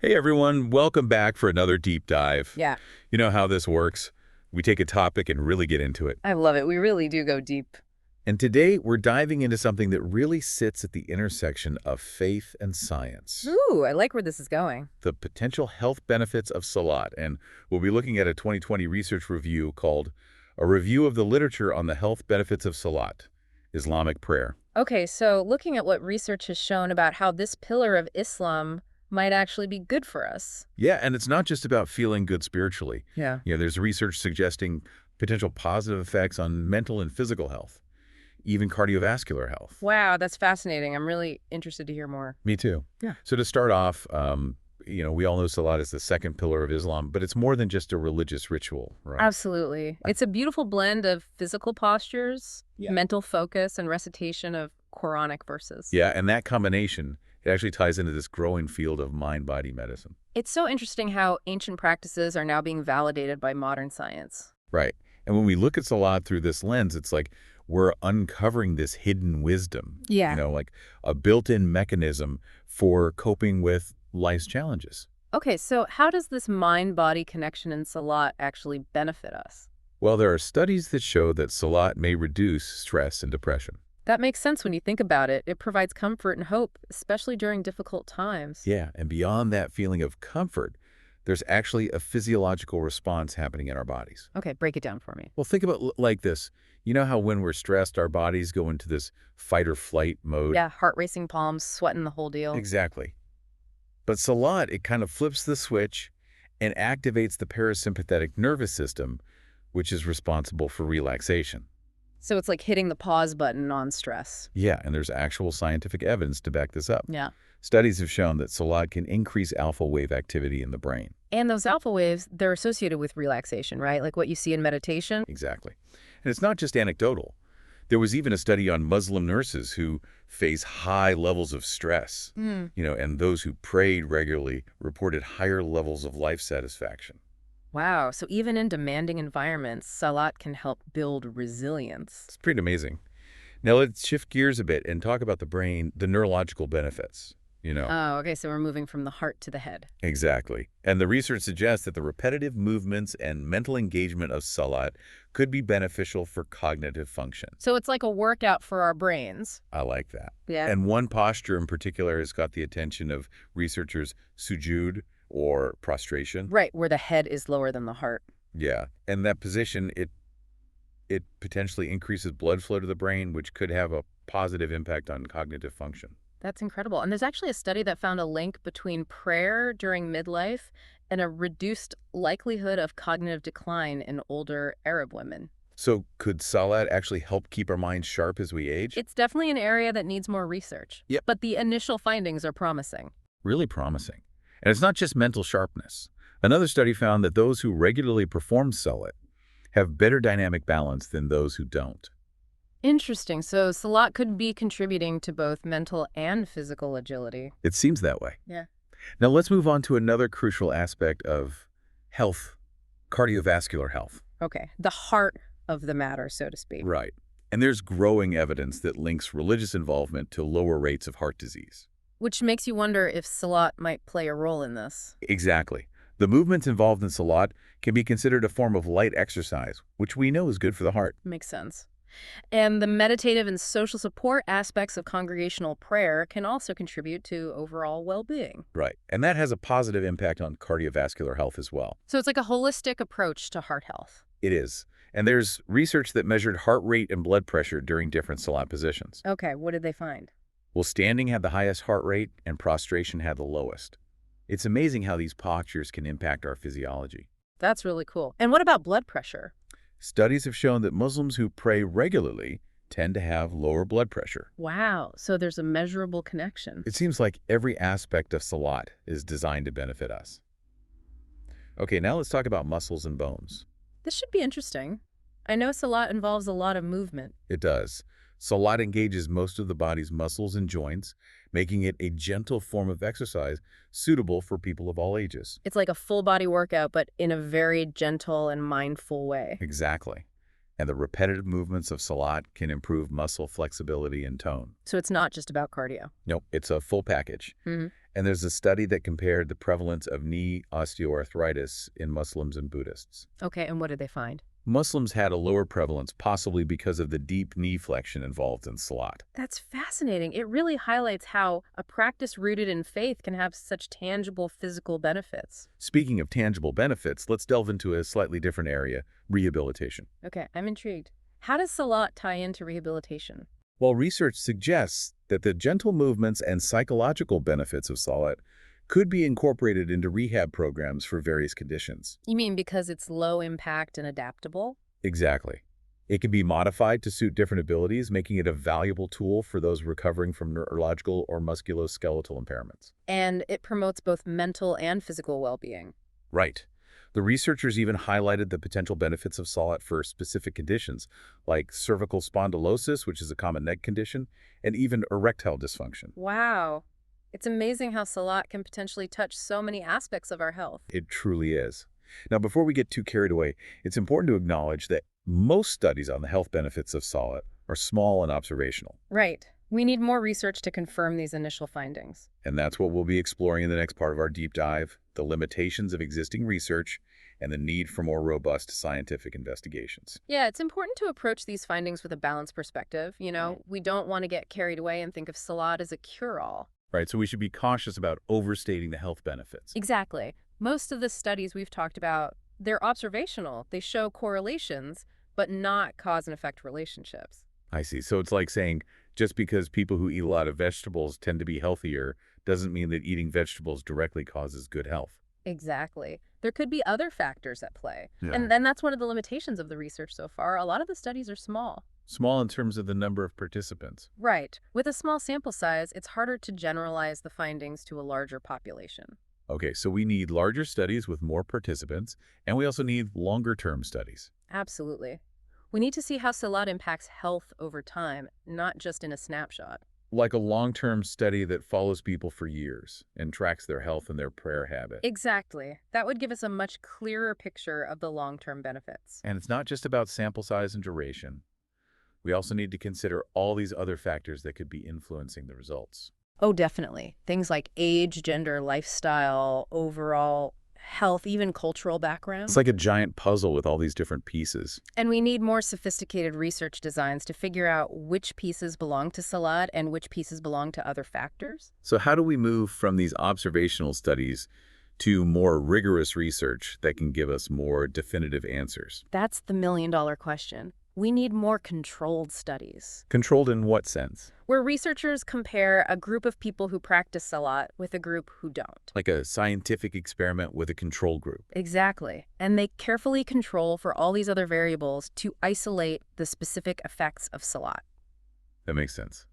Hey everyone, welcome back for another deep dive. Yeah, You know how this works. We take a topic and really get into it. I love it. We really do go deep. And today we're diving into something that really sits at the intersection of faith and science. Ooh, I like where this is going. The potential health benefits of Salat. And we'll be looking at a 2020 research review called A Review of the Literature on the Health Benefits of Salat, Islamic Prayer. Okay, so looking at what research has shown about how this pillar of Islam might actually be good for us. Yeah, and it's not just about feeling good spiritually. Yeah. There's research suggesting potential positive effects on mental and physical health, even cardiovascular health. Wow, that's fascinating. I'm really interested to hear more. Me too. Yeah. So to start off, we all know Salat is the second pillar of Islam, but it's more than just a religious ritual, right? Absolutely. It's a beautiful blend of physical postures, Yeah. mental focus, and recitation of Quranic verses. Yeah, and that combination, it actually ties into this growing field of mind-body medicine. It's so interesting how ancient practices are now being validated by modern science. Right. And when we look at Salat through this lens, it's like we're uncovering this hidden wisdom, Yeah. like a built-in mechanism for coping with life's challenges. Okay, so how does this mind-body connection in Salat actually benefit us? Well, there are studies that show that Salat may reduce stress and depression. That makes sense when you think about it. It provides comfort and hope, especially during difficult times. Yeah, and beyond that feeling of comfort, there's actually a physiological response happening in our bodies. Okay, break it down for me. Well, think about like this. You know how when we're stressed, our bodies go into this fight or flight mode? Yeah, heart racing, palms, sweating the whole deal. Exactly. But Salat, it kind of flips the switch and activates the parasympathetic nervous system, which is responsible for relaxation. So it's like hitting the pause button on stress. Yeah, and there's actual scientific evidence to back this up. Yeah. Studies have shown that Salat can increase alpha wave activity in the brain. And those alpha waves, they're associated with relaxation, right? Like what you see in meditation. Exactly. And it's not just anecdotal. There was even a study on Muslim nurses who face high levels of stress, and those who prayed regularly reported higher levels of life satisfaction. Wow, so even in demanding environments, Salat can help build resilience. It's pretty amazing. Now let's shift gears a bit and talk about the brain, the neurological benefits. Oh, okay, so we're moving from the heart to the head. Exactly. And the research suggests that the repetitive movements and mental engagement of Salat could be beneficial for cognitive function. So it's like a workout for our brains. I like that. Yeah. And one posture in particular has got the attention of researchers, sujood, or prostration. Right, where the head is lower than the heart. Yeah. And that position, it potentially increases blood flow to the brain, which could have a positive impact on cognitive function. That's incredible. And there's actually a study that found a link between prayer during midlife and a reduced likelihood of cognitive decline in older Arab women. So could Salat actually help keep our minds sharp as we age? It's definitely an area that needs more research. Yep. But the initial findings are promising. Really promising. And it's not just mental sharpness. Another study found that those who regularly perform Salat have better dynamic balance than those who don't. Interesting. So Salat could be contributing to both mental and physical agility. It seems that way. Yeah. Now let's move on to another crucial aspect of health, cardiovascular health. Okay. The heart of the matter, so to speak. Right. And there's growing evidence that links religious involvement to lower rates of heart disease. Which makes you wonder if Salat might play a role in this. Exactly. The movements involved in Salat can be considered a form of light exercise, which we know is good for the heart. Makes sense. And the meditative and social support aspects of congregational prayer can also contribute to overall well-being. Right. And that has a positive impact on cardiovascular health as well. So it's like a holistic approach to heart health. It is. And there's research that measured heart rate and blood pressure during different Salat positions. Okay, what did they find? Well, standing had the highest heart rate and prostration had the lowest. It's amazing how these postures can impact our physiology. That's really cool. And what about blood pressure? Studies have shown that Muslims who pray regularly tend to have lower blood pressure. Wow, so there's a measurable connection. It seems like every aspect of Salat is designed to benefit us. Okay, now let's talk about muscles and bones. This should be interesting. I know Salat involves a lot of movement. It does. Salat engages most of the body's muscles and joints, making it a gentle form of exercise suitable for people of all ages. It's like a full body workout, but in a very gentle and mindful way. Exactly. And the repetitive movements of Salat can improve muscle flexibility and tone. So it's not just about cardio. Nope, it's a full package. Hmm. And there's a study that compared the prevalence of knee osteoarthritis in Muslims and Buddhists. Okay, and what did they find? Muslims had a lower prevalence, possibly because of the deep knee flexion involved in Salat. That's fascinating. It really highlights how a practice rooted in faith can have such tangible physical benefits. Speaking of tangible benefits, let's delve into a slightly different area, rehabilitation. Okay, I'm intrigued. How does Salat tie into rehabilitation? While research suggests that the gentle movements and psychological benefits of Salat could be incorporated into rehab programs for various conditions. You mean because it's low impact and adaptable? Exactly. It can be modified to suit different abilities, making it a valuable tool for those recovering from neurological or musculoskeletal impairments. And it promotes both mental and physical well-being. Right. The researchers even highlighted the potential benefits of Salat for specific conditions, like cervical spondylosis, which is a common neck condition, and even erectile dysfunction. Wow. It's amazing how Salat can potentially touch so many aspects of our health. It truly is. Now, before we get too carried away, it's important to acknowledge that most studies on the health benefits of Salat are small and observational. Right. We need more research to confirm these initial findings. And that's what we'll be exploring in the next part of our deep dive, the limitations of existing research and the need for more robust scientific investigations. Yeah, it's important to approach these findings with a balanced perspective. We don't want to get carried away and think of Salat as a cure-all. Right, so we should be cautious about overstating the health benefits. Exactly. Most of the studies we've talked about, they're observational. They show correlations, but not cause and effect relationships. I see. So it's like saying just because people who eat a lot of vegetables tend to be healthier doesn't mean that eating vegetables directly causes good health. Exactly. There could be other factors at play. Yeah. And then that's one of the limitations of the research so far. A lot of the studies are small. Small in terms of the number of participants. Right. With a small sample size, it's harder to generalize the findings to a larger population. Okay, so we need larger studies with more participants, and we also need longer-term studies. Absolutely. We need to see how Salat impacts health over time, not just in a snapshot. Like a long-term study that follows people for years and tracks their health and their prayer habit. Exactly. That would give us a much clearer picture of the long-term benefits. And it's not just about sample size and duration. We also need to consider all these other factors that could be influencing the results. Oh, definitely. Things like age, gender, lifestyle, overall health, even cultural background. It's like a giant puzzle with all these different pieces. And we need more sophisticated research designs to figure out which pieces belong to Salat and which pieces belong to other factors. So how do we move from these observational studies to more rigorous research that can give us more definitive answers? That's the million-dollar question. We need more controlled studies. Controlled in what sense? Where researchers compare a group of people who practice Salat with a group who don't. Like a scientific experiment with a control group. Exactly. And they carefully control for all these other variables to isolate the specific effects of Salat. That makes sense.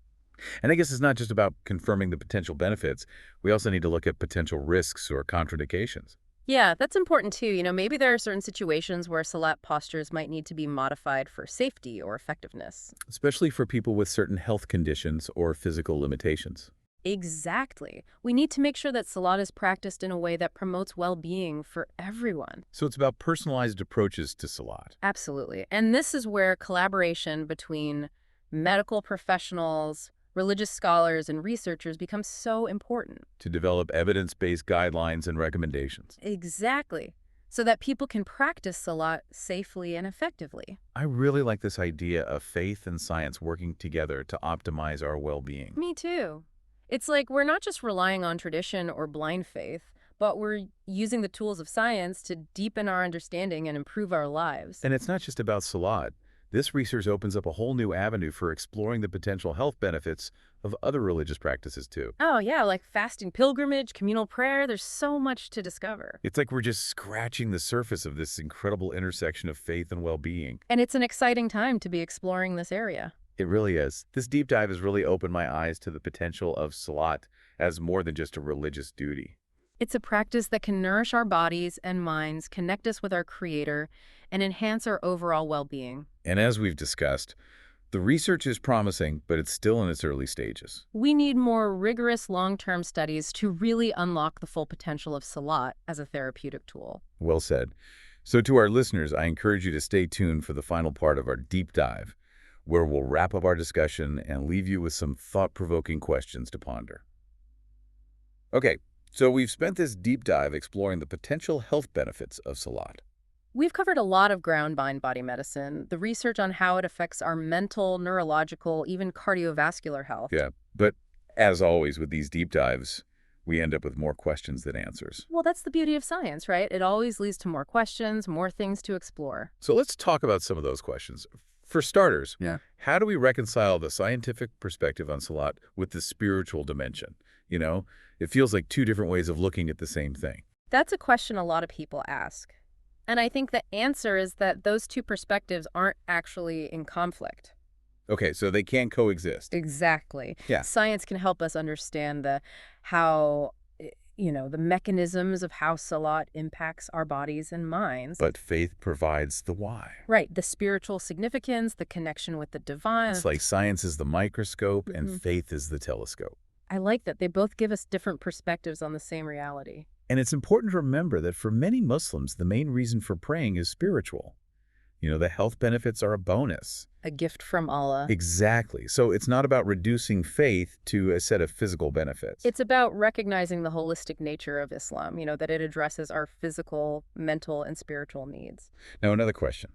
And I guess it's not just about confirming the potential benefits. We also need to look at potential risks or contraindications. Yeah, that's important too. Maybe there are certain situations where Salat postures might need to be modified for safety or effectiveness. Especially for people with certain health conditions or physical limitations. Exactly. We need to make sure that Salat is practiced in a way that promotes well-being for everyone. So it's about personalized approaches to Salat. Absolutely. And this is where collaboration between medical professionals, religious scholars, and researchers becomes so important. To develop evidence-based guidelines and recommendations. Exactly. So that people can practice Salat safely and effectively. I really like this idea of faith and science working together to optimize our well-being. Me too. It's like we're not just relying on tradition or blind faith, but we're using the tools of science to deepen our understanding and improve our lives. And it's not just about Salat. This research opens up a whole new avenue for exploring the potential health benefits of other religious practices too. Oh yeah, like fasting pilgrimage, communal prayer, there's so much to discover. It's like we're just scratching the surface of this incredible intersection of faith and well-being. And it's an exciting time to be exploring this area. It really is. This deep dive has really opened my eyes to the potential of Salat as more than just a religious duty. It's a practice that can nourish our bodies and minds, connect us with our Creator, and enhance our overall well-being. And as we've discussed, the research is promising, but it's still in its early stages. We need more rigorous long-term studies to really unlock the full potential of Salat as a therapeutic tool. Well said. So to our listeners, I encourage you to stay tuned for the final part of our deep dive, where we'll wrap up our discussion and leave you with some thought-provoking questions to ponder. Okay, so we've spent this deep dive exploring the potential health benefits of Salat. We've covered a lot of ground in body medicine, the research on how it affects our mental, neurological, even cardiovascular health. Yeah, but as always with these deep dives, we end up with more questions than answers. Well, that's the beauty of science, right? It always leads to more questions, more things to explore. So let's talk about some of those questions. For starters, how do we reconcile the scientific perspective on Salat with the spiritual dimension? It feels like two different ways of looking at the same thing. That's a question a lot of people ask. And I think the answer is that those two perspectives aren't actually in conflict. Okay, so they can coexist. Exactly. Yeah. Science can help us understand the mechanisms of how Salat impacts our bodies and minds. But faith provides the why. Right, the spiritual significance, the connection with the divine. It's like science is the microscope and faith is the telescope. I like that. They both give us different perspectives on the same reality. And it's important to remember that for many Muslims, the main reason for praying is spiritual. The health benefits are a bonus. A gift from Allah. Exactly. So it's not about reducing faith to a set of physical benefits. It's about recognizing the holistic nature of Islam, that it addresses our physical, mental, and spiritual needs. Now, another question.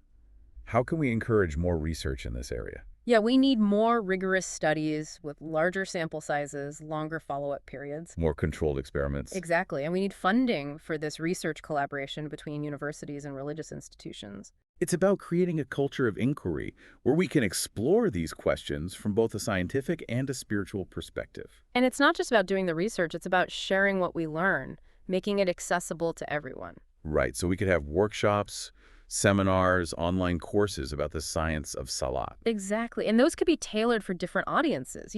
How can we encourage more research in this area? Yeah, we need more rigorous studies with larger sample sizes, longer follow-up periods. More controlled experiments. Exactly. And we need funding for this research collaboration between universities and religious institutions. It's about creating a culture of inquiry where we can explore these questions from both a scientific and a spiritual perspective. And it's not just about doing the research, it's about sharing what we learn, making it accessible to everyone. Right, so we could have workshops, seminars, online courses about the science of Salat. Exactly. And those could be tailored for different audiences,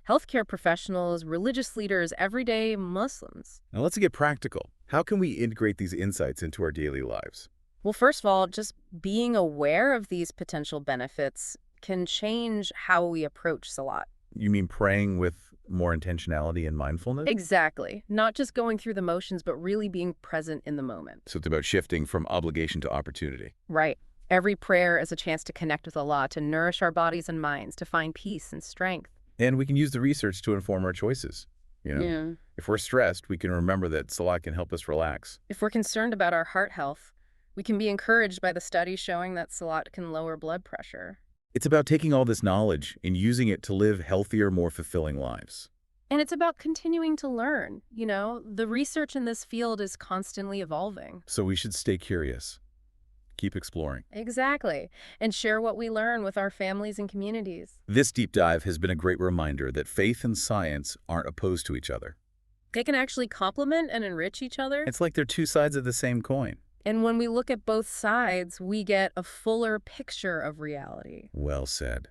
healthcare professionals, religious leaders, everyday Muslims. Now let's get practical. How can we integrate these insights into our daily lives? Well, first of all, just being aware of these potential benefits can change how we approach Salat. You mean praying with more intentionality and mindfulness? Exactly. Not just going through the motions, but really being present in the moment. So it's about shifting from obligation to opportunity. Right. Every prayer is a chance to connect with Allah, to nourish our bodies and minds, to find peace and strength. And we can use the research to inform our choices. Yeah. If we're stressed, we can remember that Salat can help us relax. If we're concerned about our heart health, we can be encouraged by the studies showing that Salat can lower blood pressure. It's about taking all this knowledge and using it to live healthier, more fulfilling lives. And it's about continuing to learn. The research in this field is constantly evolving. So we should stay curious. Keep exploring. Exactly. And share what we learn with our families and communities. This deep dive has been a great reminder that faith and science aren't opposed to each other. They can actually complement and enrich each other. It's like they're two sides of the same coin. And when we look at both sides, we get a fuller picture of reality. Well said.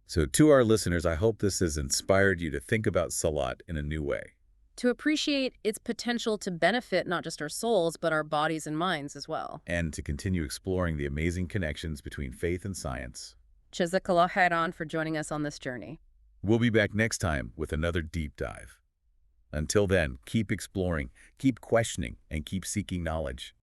So to our listeners, I hope this has inspired you to think about Salat in a new way. To appreciate its potential to benefit not just our souls, but our bodies and minds as well. And to continue exploring the amazing connections between faith and science. Jazakallah khairan for joining us on this journey. We'll be back next time with another deep dive. Until then, keep exploring, keep questioning, and keep seeking knowledge.